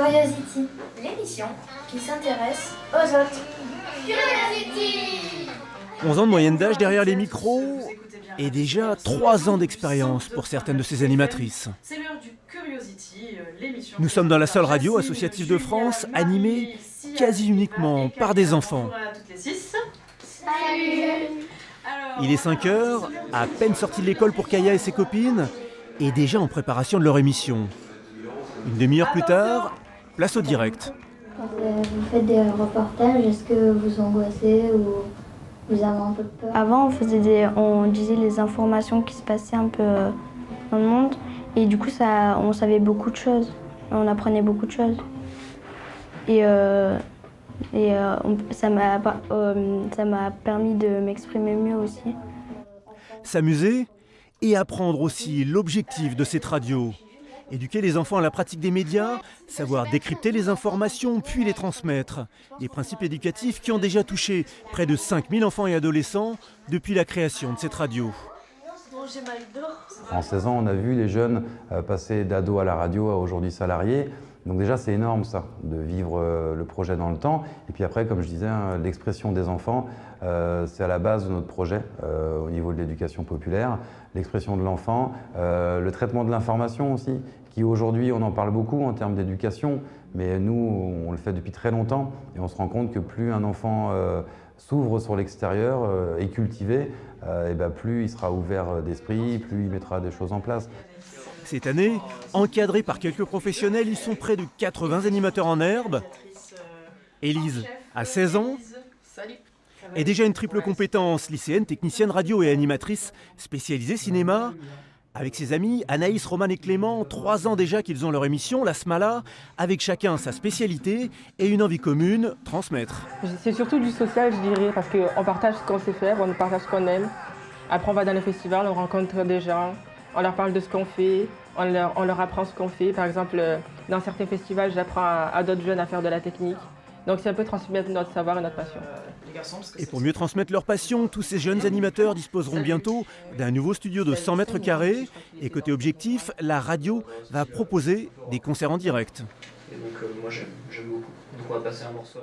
Curiosity, l'émission qui s'intéresse aux autres. Curiosity! 11 ans de moyenne d'âge derrière les micros et déjà 3 ans d'expérience pour certaines de ces animatrices. C'est l'heure du Curiosity, l'émission. Nous sommes dans la seule radio associative de France, animée quasi uniquement par des enfants. Il est 5 heures, à peine sortis de l'école pour Kaya et ses copines, et déjà en préparation de leur émission. Une demi-heure plus tard, place au direct. Quand vous faites des reportages, est-ce que vous angoissez ou vous avez un peu peur? Avant, on disait les informations qui se passaient un peu dans le monde, et du coup, on savait beaucoup de choses, on apprenait beaucoup de choses. Ça m'a permis de m'exprimer mieux aussi. S'amuser et apprendre aussi l'objectif de cette radio. Éduquer les enfants à la pratique des médias, savoir décrypter les informations puis les transmettre. Des principes éducatifs qui ont déjà touché près de 5000 enfants et adolescents depuis la création de cette radio. En 16 ans, on a vu les jeunes passer d'ado à la radio à aujourd'hui salariés. Donc déjà, c'est énorme ça, de vivre le projet dans le temps. Et puis après, comme je disais, l'expression des enfants, c'est à la base de notre projet au niveau de l'éducation populaire. L'expression de l'enfant, le traitement de l'information aussi, qui aujourd'hui, on en parle beaucoup en termes d'éducation, mais nous, on le fait depuis très longtemps. Et on se rend compte que plus un enfant s'ouvre sur l'extérieur, est cultivé, et plus il sera ouvert d'esprit, plus il mettra des choses en place. Cette année, encadrés par quelques professionnels, ils sont près de 80 animateurs en herbe. Élise a 16 ans, est déjà une triple compétence, lycéenne, technicienne radio et animatrice spécialisée cinéma. Avec ses amis, Anaïs, Roman et Clément, 3 ans déjà qu'ils ont leur émission, la Smala, avec chacun sa spécialité et une envie commune, transmettre. C'est surtout du social, je dirais, parce qu'on partage ce qu'on sait faire, on partage ce qu'on aime. Après, on va dans les festivals, on rencontre des gens, on leur parle de ce qu'on fait, on leur apprend ce qu'on fait. Par exemple, dans certains festivals, j'apprends à d'autres jeunes à faire de la technique. Donc c'est un peu transmettre notre savoir et notre passion. Et pour mieux transmettre leur passion, tous ces jeunes animateurs disposeront bientôt d'un nouveau studio de 100 mètres carrés. Et côté objectif, la radio va proposer des concerts en direct. Et donc moi j'aime beaucoup. Donc on va passer un morceau.